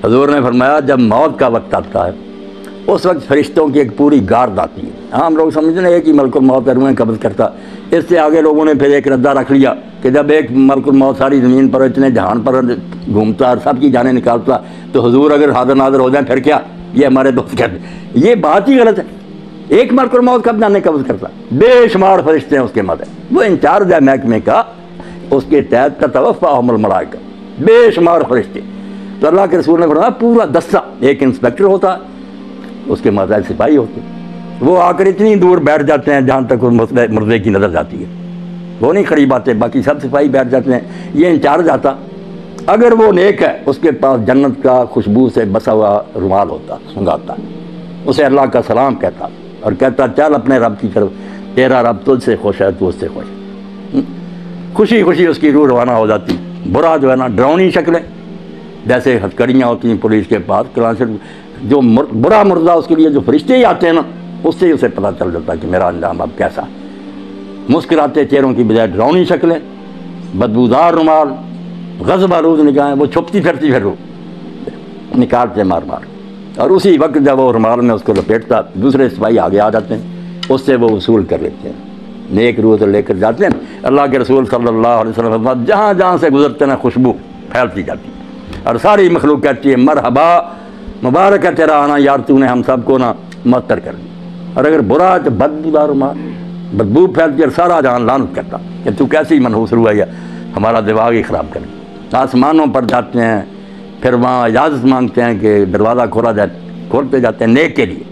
حضور نے فرمایا جب موت کا وقت آتا ہے اس وقت فرشتوں کی ایک پوری گارد آتی ہے. عام لوگ سمجھتے ہیں کہ ملک الموت روحیں قبض کرتا. اس سے آگے لوگوں نے پھر ایک ردہ رکھ لیا کہ جب ایک ملک الموت ساری زمین پر اتنے جہان پر گھومتا اور سب کی جانیں نکالتا تو حضور اگر حاضر ناظر ہو جائیں پھر کیا. یہ ہمارے دوست کہتے ہیں یہ بات ہی غلط ہے. ایک ملک الموت کب جانے قبض کرتا؟ بے شمار فرشتے ہیں اس کے مدد. وہ انچارج ہے محکمے کا, اس کے تحت تتوفاہم الملائکہ, بے شمار فرشتے. تو اللہ کے رسول نے فرمایا پورا دستہ, ایک انسپیکٹر ہوتا اس کے ماتحت سپاہی ہوتے, وہ آ کر اتنی دور بیٹھ جاتے ہیں جہاں تک اس مردے کی نظر جاتی ہے, وہ نہیں قریب آتے, باقی سب سپاہی بیٹھ جاتے ہیں. یہ انچارج آتا, اگر وہ نیک ہے اس کے پاس جنت کا خوشبو سے بسا ہوا رومال ہوتا, سنگھاتا, اسے اللہ کا سلام کہتا اور کہتا چل اپنے رب کی طرف, تیرا رب تجھ سے خوش ہے, تو اس سے خوش ہے. خوشی خوشی اس کی روح روانہ ہو جاتی. برا جو ہے نا ڈراؤنی شکلیں جیسے ہتھکڑیاں ہوتی ہیں پولیس کے پاس, جو برا مردہ اس کے لیے جو فرشتے ہی آتے ہیں نا, اس سے اسے پتہ چل جاتا کہ میرا انجام اب کیسا. مسکراتے چہروں کی بجائے ڈراؤنی شکلیں, بدبودار رومال, غضب آلود نگاہیں, وہ چھپتی پھرتی پھر روح نکالتے مار مار. اور اسی وقت جب وہ رومال میں اس کو لپیٹتا دوسرے سپاہی آگے آ جاتے ہیں, اس سے وہ وصول کر لیتے ہیں, نیک روح تو لے کر جاتے ہیں. اللہ کے رسول صلی اللہ علیہ وسلم جہاں جہاں سے گزرتے ہیں خوشبو پھیلتی جاتی ہے اور ساری مخلوق کہتی ہے مرحبا, مبارک ہے تیرا آنا یار, تو نے ہم سب کو نا معطر کر دیا. اور اگر برا تو بدبودار رومال, بدبو پھیلتی اور سارا جہان لعنت کرتا کہ تو کیسی منحوس روح ہے, ہمارا دماغ ہی خراب کر دیا. آسمانوں پر جاتے ہیں, پھر وہاں اجازت مانگتے ہیں کہ دروازہ کھولا جائے, کھولتے جاتے ہیں نیک کے لیے.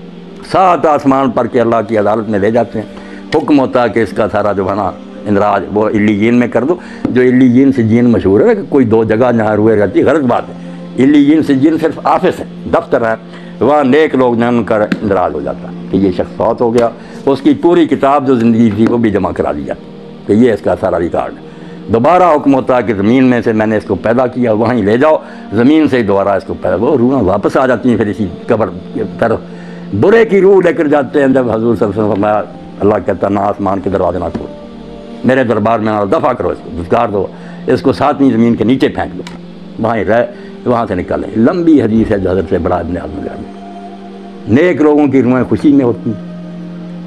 7 آسمان پر کے اللہ کی عدالت میں لے جاتے ہیں. حکم ہوتا ہے کہ اس کا سارا جو ہے نا اندراج وہ علیین میں کر دو. جو علیین سجین مشہور ہے کہ کوئی 2 جگہ جہاں روئے رہتی, غلط بات ہے. علیین سجین صرف آفس ہے, دفتر ہے, وہاں نیک لوگ جان ان کا اندراج ہو جاتا ہے کہ یہ شخص فوت ہو گیا. اس کی پوری کتاب جو زندگی تھی وہ بھی جمع کرا دی جاتی کہ یہ اس کا سارا ریکارڈ ہے. دوبارہ حکم ہوتا ہے کہ زمین میں سے میں نے اس کو پیدا کیا, وہیں لے جاؤ, زمین سے دوبارہ اس کو پیدا. وہ روحیں واپس آ جاتی ہیں پھر اسی قبر کی طرف. برے کی روح لے کر جاتے ہیں. جب حضور صلی اللہ علیہ وسلم فرمایا, اللہ کہتا نہ آسمان کے دروازے نہ کھولو, میرے دربار میں نہ دفع کرو, اس کو دھتکار دو, اس کو 7ویں زمین کے نیچے پھینک دو, وہاں رہ, وہاں سے نکلیں. لمبی حدیث ہے جو حضرت سے بڑا ابن عظم نے. نیک لوگوں کی روحیں خوشی میں ہوتی ہیں,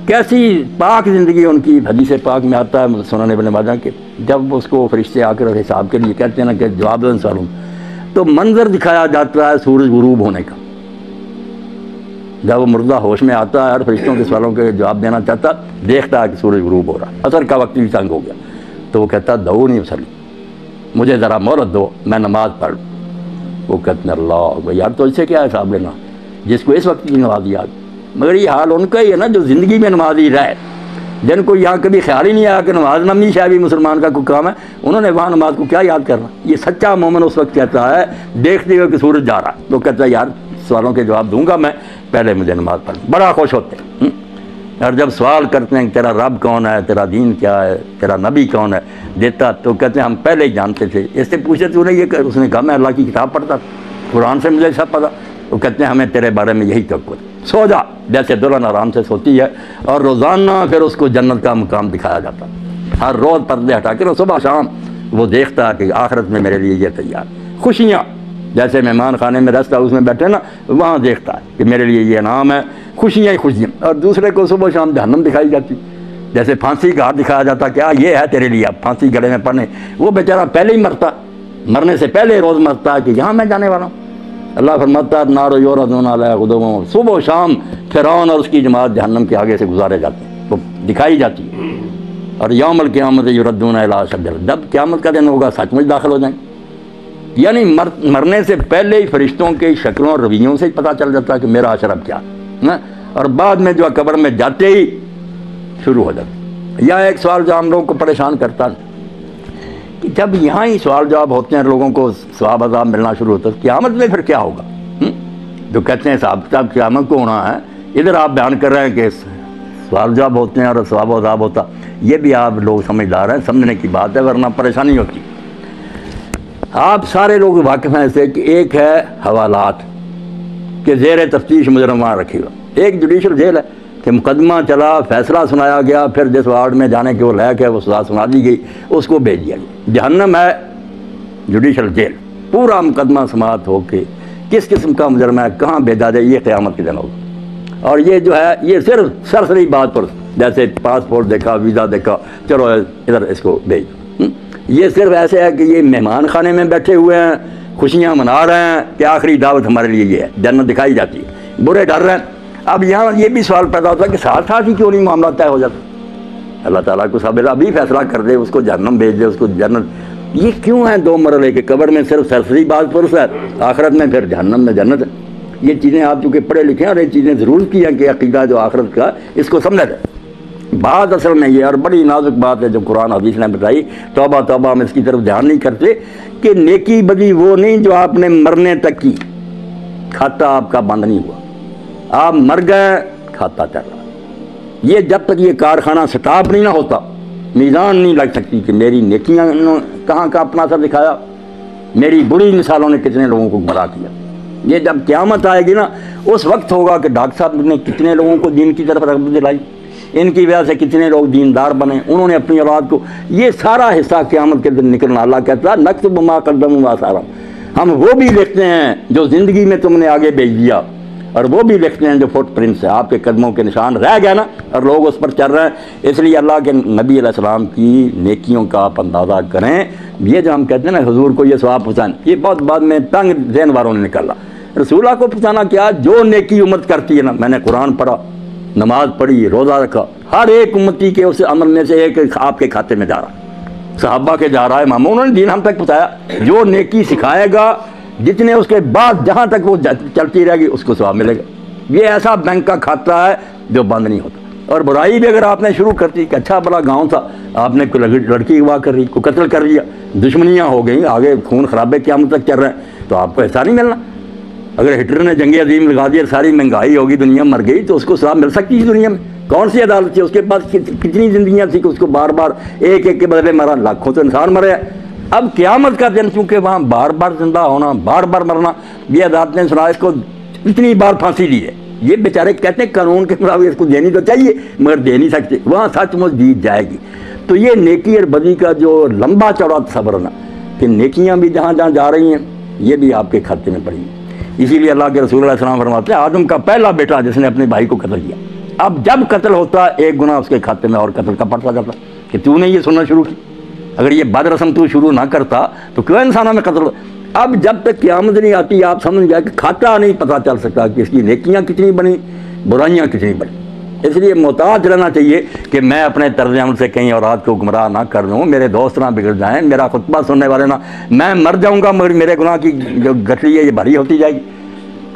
کیسی پاک زندگی ان کی. حدیث پاک میں آتا ہے سنن ابن ماجہ کہ جب اس کو فرشتے آ کر حساب کے لیے کہتے ہیں نا کہ جواب دو سوالوں, تو منظر دکھایا جاتا ہے سورج غروب ہونے کا. جب وہ مردہ ہوش میں آتا ہے اور فرشتوں کے سوالوں کے جواب دینا چاہتا, دیکھتا ہے کہ سورج غروب ہو رہا ہے, عصر کا وقت بھی تنگ ہو گیا, تو وہ کہتا دعو نہیں اسلی, مجھے ذرا مہلت دو, میں نماز پڑھ. وہ کہتے ہیں اللہ یار تو اس سے کیا حساب لینا جس کو اس وقت کی نماز یاد. مگر یہ حال ان کا ہی ہے نا جو زندگی میں نمازی رہے, جن کو یہاں کبھی خیال ہی نہیں آیا کہ نماز نمی شاید بھی مسلمان کا کوئی کام ہے, انہوں نے وہاں نماز کو کیا یاد کرنا. یہ سچا مومن اس وقت کہتا ہے دیکھتے ہوئے کہ سورج جا رہا, تو کہتا ہے یار سوالوں کے جواب دوں گا میں, پہلے مجھے نماز پڑھ. بڑا خوش ہوتے ہیں. اور جب سوال کرتے ہیں کہ تیرا رب کون ہے, تیرا دین کیا ہے, تیرا نبی کون ہے, دیتا تو کہتے ہیں ہم پہلے ہی جانتے تھے. اس سے پوچھے تو نے یہ, اس نے کہا میں اللہ کی کتاب پڑھتا, قرآن سے مجھے سب پتا. وہ کہتے ہیں ہمیں تیرے بارے میں یہی توقع, سو جا, جیسے دلہن آرام سے سوتی ہے. اور روزانہ پھر اس کو جنت کا مقام دکھایا جاتا. ہر روز پردے ہٹا کے صبح شام وہ دیکھتا ہے کہ آخرت میں میرے لیے یہ تیار. خوشیاں جیسے مہمان خانے میں ریسٹ ہاؤس میں بیٹھے نا, وہاں دیکھتا ہے کہ میرے لیے یہ انعام ہے, خوشیاں ہی خوشیاں. اور دوسرے کو صبح شام جہنم دکھائی جاتی, جیسے پھانسی کا ہاتھ دکھایا جاتا کیا یہ ہے تیرے لیے, اب پھانسی گلے میں پڑنے. وہ بیچارہ پہلے ہی مرتا, مرنے سے پہلے روز مرتا ہے کہ یہاں میں جانے والا ہوں. اللہ فرماتا نار یوردون علیہ غدوم, صبح و شام فرعون اور اس کی جماعت جہنم کے آگے سے گزارے جاتے ہیں, وہ دکھائی جاتی ہے. اور یوم القیامت یردون الی اشد العذاب, جب قیامت کا دن ہوگا سچ مچ داخل ہو جائیں. یعنی مرنے سے پہلے ہی فرشتوں کے شکلوں اور رویوں سے ہی پتہ چل جاتا ہے کہ میرا اشرف کیا ہے. اور بعد میں جو قبر میں جاتے ہی شروع ہو جاتا. یا ایک سوال جو ہم لوگوں کو پریشان کرتا ہے کہ جب یہاں ہی سوال جواب ہوتے ہیں, لوگوں کو ثواب عذاب ملنا شروع ہوتا ہے, قیامت میں پھر کیا ہوگا؟ جو کہتے ہیں صاحب کتاب قیامت کو ہونا ہے, ادھر آپ بیان کر رہے ہیں کہ سوال جواب ہوتے ہیں اور ثواب عذاب ہوتا. یہ بھی آپ لوگ سمجھدار ہیں, سمجھنے کی بات ہے, ورنہ پریشانی ہوتی. آپ سارے لوگ واقف ہیں ایسے کہ ایک ہے حوالات کہ زیر تفتیش مجرم وہاں رکھے گا, ایک جوڈیشل جیل ہے کہ مقدمہ چلا, فیصلہ سنایا گیا, پھر جس وارڈ میں جانے کے وہ لائق ہے وہ سزا سنا دی گئی, اس کو بھیج دیا گیا. جہنم ہے جوڈیشل جیل, پورا مقدمہ سماعت ہو کے کس قسم کا مجرم ہے، کہاں بھیجا جائے، یہ قیامت کے دن ہوگا۔ اور یہ جو ہے یہ صرف سرسری بات پر، جیسے پاسپورٹ دیکھا، ویزا دیکھا، چلو ادھر اس کو بھیج، یہ صرف ایسے ہے کہ یہ مہمان خانے میں بیٹھے ہوئے ہیں، خوشیاں منا رہے ہیں کہ آخری دعوت ہمارے لیے یہ ہے، جنت دکھائی جاتی ہے، برے ڈر رہے ہیں۔ اب یہاں یہ بھی سوال پیدا ہوتا ہے کہ ساتھ ساتھ ہی کیوں نہیں معاملہ طے ہو جاتا؟ اللہ تعالیٰ کو صبر ابھی فیصلہ کر دے، اس کو جہنم بھیج دے، اس کو جنت۔ یہ کیوں ہے دو مرحلے کے؟ قبر میں صرف سرسری بات پرس ہے، آخرت میں پھر جہنم میں جنت ہے۔ یہ چیزیں آپ چونکہ پڑھے لکھے ہیں اور یہ چیزیں ضرور کی ہیں کہ عقیدہ جو آخرت کا اس کو سمجھا جائے۔ بات اصل میں یہ اور بڑی نازک بات ہے جو قرآن حدیث نے بتائی، توبہ توبہ ہم اس کی طرف دھیان نہیں کرتے کہ نیکی بدی وہ نہیں جو آپ نے مرنے تک کی، کھاتا آپ کا بند نہیں ہوا، آپ مر گئے کھاتا چل رہا۔ یہ جب تک یہ کارخانہ سٹاپ نہیں نہ ہوتا، میزان نہیں لگ سکتی کہ میری نیکیاں کہاں کا اپنا اثر دکھایا، میری بری مثالوں نے کتنے لوگوں کو گمراہ کیا۔ یہ جب قیامت آئے گی نا، اس وقت ہوگا کہ ڈاکٹر صاحب نے کتنے لوگوں کو دین کی طرف رغبت دلائی، ان کی وجہ سے کتنے لوگ دیندار بنے، انہوں نے اپنی اولاد کو، یہ سارا حصہ قیامت کے دن نکلنا۔ اللہ کہتا ہے نکتب ما قدموا وآثارہم، ہم وہ بھی لکھتے ہیں جو زندگی میں تم نے آگے بھیج دیا، اور وہ بھی لکھتے ہیں جو فٹ پرنٹس ہے، آپ کے قدموں کے نشان رہ گئے نا، اور لوگ اس پر چل رہے ہیں۔ اس لیے اللہ کے نبی علیہ السلام کی نیکیوں کا آپ اندازہ کریں۔ یہ جو ہم کہتے ہیں نا حضور کو یہ ثواب پہنچانا، یہ بہت بعد میں تنگ ذہن والوں نے نکالا۔ رسول اللہ کو پہنچانا کیا؟ جو نیکی امت کرتی ہے نا، میں نے قرآن پڑھا، نماز پڑھی، روزہ رکھا، ہر ایک امتی کے اس عمل میں سے ایک آپ کے کھاتے میں جا رہا، صحابہ کے جا رہا ہے، اماموں نے دین ہم تک پہنچایا۔ جو نیکی سکھائے گا، جتنے اس کے بعد جہاں تک وہ چلتی رہے گی اس کو ثواب ملے گا۔ یہ ایسا بینک کا کھاتا ہے جو بند نہیں ہوتا۔ اور برائی بھی اگر آپ نے شروع کر دی کہ اچھا بڑا گاؤں تھا، آپ نے کوئی لڑکی اغوا کر رہی، کوئی قتل کر لیا، دشمنیاں ہو گئیں، آگے خون خرابے قیامت تک چل رہے ہیں، تو آپ کو ایسا نہیں ملنا۔ اگر ہٹلر نے جنگ عظیم لگا دی اور ساری مہنگائی ہوگی، دنیا مر گئی، تو اس کو ثواب مل سکتی ہے دنیا میں؟ کون سی عدالت تھی؟ اس کے پاس کتنی زندگیاں تھیں کہ اس کو بار بار ایک ایک کے بدلے مرا، لاکھوں تو انسان مرے ہیں۔ اب قیامت کا دن چونکہ وہاں بار بار زندہ ہونا، بار بار مرنا، یہ عدالت نے سنا، اس کو اتنی بار پھانسی دی ہے۔ یہ بیچارے کہتے ہیں قانون کے مطابق اس کو دینی تو چاہیے مگر دے نہیں سکتے، وہاں سچ مچ دی جائے گی۔ تو یہ نیکی اور بدی کا جو لمبا چوڑا تصور نا کہ نیکیاں بھی جہاں جہاں جا رہی ہیں یہ بھی آپ کے کھاتے میں پڑی ہیں۔ اسی لیے اللہ کے رسول علیہ السلام فرماتے ہیں آدم کا پہلا بیٹا جس نے اپنے بھائی کو قتل کیا، اب جب قتل ہوتا ایک گناہ اس کے کھاتے میں اور قتل کا پڑتا جاتا کہ تو نے یہ سننا شروع کی، اگر یہ بد رسم تو شروع نہ کرتا تو کیوں انسانوں میں قتل ہوتا؟ اب جب تک قیامت نہیں آتی آپ سمجھ جائے کہ کھاتا نہیں پتہ چل سکتا کہ اس کی نیکیاں کتنی بنی، برائیاں کتنی بنی۔ اس لیے محتاط رہنا چاہیے کہ میں اپنے طرز عمل سے کہیں اولاد کو گمراہ نہ کر لوں، میرے دوست نہ بگڑ جائیں، میرا خطبہ سننے والے نہ، میں مر جاؤں گا مگر میرے گناہ کی جو گٹھلی ہے یہ بھاری ہوتی جائے گی۔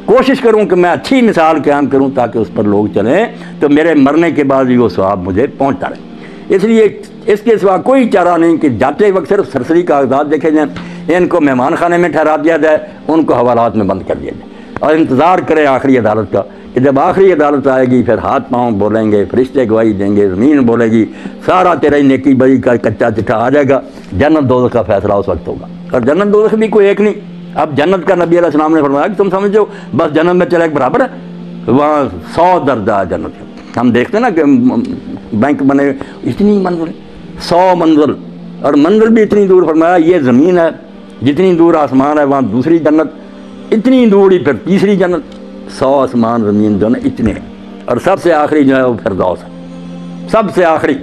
کوشش کروں کہ میں اچھی مثال قیام کروں تاکہ اس پر لوگ چلیں تو میرے مرنے کے بعد بھی وہ ثواب مجھے پہنچتا رہے۔ اس لیے اس کے سوا کوئی چارہ نہیں کہ جاتے وقت صرف سرسری کاغذات دیکھے جائیں، ان کو مہمان خانے میں ٹھہرا دیا جائے، ان کو حوالات میں بند کر دیا جائے اور انتظار کریں آخری عدالت کا کہ جب آخری عدالت آئے گی پھر ہاتھ پاؤں بولیں گے، فرشتے گواہی دیں گے، زمین بولے گی، سارا تیرے نیکی بری کا کچا چٹھا آ جائے گا، جنت دوزخ کا فیصلہ اس وقت ہوگا۔ اور جنت دوزخ بھی کوئی ایک نہیں، اب جنت کا نبی علیہ السلام نے فرمایا کہ تم سمجھو بس جنت میں چلے ایک برابر ہے، وہاں 100 درجہ ہے جنت کا۔ ہم دیکھتے ہیں نا کہ بینک بنے اتنی منزل، 100 منزل، اور منزل بھی اتنی دور، فرمایا یہ زمین ہے جتنی دور آسمان ہے وہاں دوسری جنت، اتنی دور ہی پھر تیسری جنت، 100 آسمان زمین جو ہے اتنے ہیں، اور سب سے آخری جو ہے وہ فردوس ہے، سب سے آخری،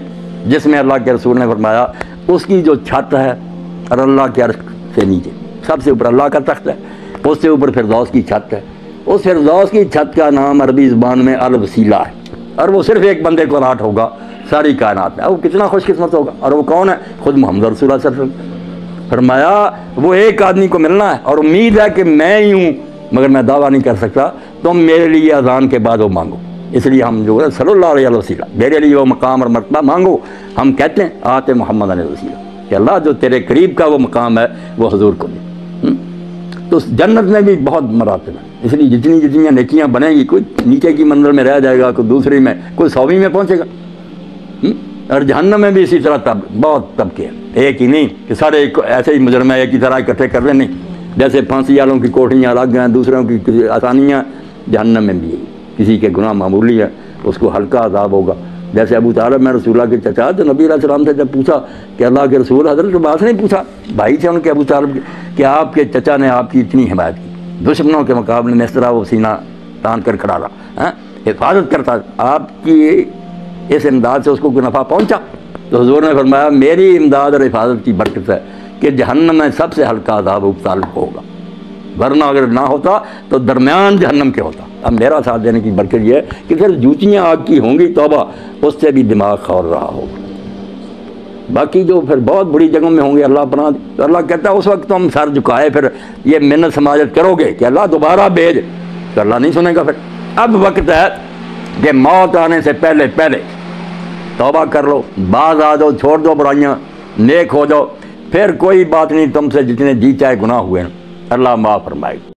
جس میں اللہ کے رسول نے فرمایا اس کی جو چھت ہے اور اللہ کے عرش سے نیچے سب سے اوپر اللہ کا تخت ہے، اس سے اوپر فردوس کی چھت ہے، اس فردوس کی چھت کا نام عربی زبان میں الوسیلہ ہے، اور وہ صرف ایک بندے کو الاٹ ہوگا ساری کائنات میں۔ وہ کتنا خوش قسمت ہوگا، اور وہ کون ہے؟ خود محمد رسول اللہ صلی اللہ علیہ وسلم۔ فرمایا وہ ایک آدمی کو ملنا ہے، اور امید ہے کہ میں ہی ہوں مگر میں دعویٰ نہیں کر سکتا، تم میرے لیے اذان کے بعد وہ مانگو۔ اس لیے ہم جو ہے صلی اللہ علیہ وسلم میرے لیے وہ مقام اور مرتبہ مانگو، ہم کہتے ہیں آتے محمد علیہ وسلم کہ اللہ جو تیرے قریب کا وہ مقام ہے وہ حضور کو دے۔ تو جنت میں بھی بہت مراتب ہیں، اس لیے جتنی جتنی نیکیاں بنیں گی، کوئی نیچے کی منزل میں رہ جائے گا، کوئی دوسری میں، کوئی 100ویں میں پہنچے گا، اور جہنم میں بھی اسی طرح بہت طبقے ہیں، ایک ہی نہیں کہ سارے ایسے ہی مجرم ایک ہی طرح اکٹھے کر رہے، نہیں، جیسے پھانسی والوں کی کوٹھیاں الگ ہیں، دوسروں کی آسانیاں، جہنم میں بھی ہے، کسی کے گناہ معمولی ہے اس کو ہلکا عذاب ہوگا۔ جیسے ابو طالب میں رسول اللہ کے چچا، تو نبی علیہ السلام سے جب پوچھا کہ اللہ کے رسول، حضرت عباس نے پوچھا بھائی تھے ان کے ابو طالب کہ آپ کے چچا نے آپ کی اتنی حمایت کی، دشمنوں کے مقابلے میں اس طرح وہ سینہ تان کر کھڑا رہا، حفاظت کرتا۔ آپ کی اس امداد سے اس کو کوئی نفع پہنچا؟ تو حضور نے فرمایا میری امداد اور حفاظت کی برکت ہے کہ جہنم میں سب سے ہلکا عذاب تعلق ہوگا، ورنہ اگر نہ ہوتا تو درمیان جہنم کے ہوتا۔ اب میرا ساتھ دینے کی برکت یہ ہے کہ پھر جوتیاں آگ کی ہوں گی، توبہ، اس سے بھی دماغ کھول رہا ہوگا۔ باقی جو پھر بہت بڑی جگہوں میں ہوں گے، اللہ پناہ دے، تو اللہ کہتا ہے اس وقت تم سر جھکائے پھر یہ منت سماجت کرو گے کہ اللہ دوبارہ بھیج، تو اللہ نہیں سنے گا۔ پھر اب وقت ہے کہ موت آنے سے پہلے پہلے توبہ کر لو، باز آ جاؤ، چھوڑ دو برائیاں، نیک ہو جاؤ، پھر کوئی بات نہیں، تم سے جتنے جی چاہے گناہ ہوئے ہیں اللہ معاف فرمائے گا۔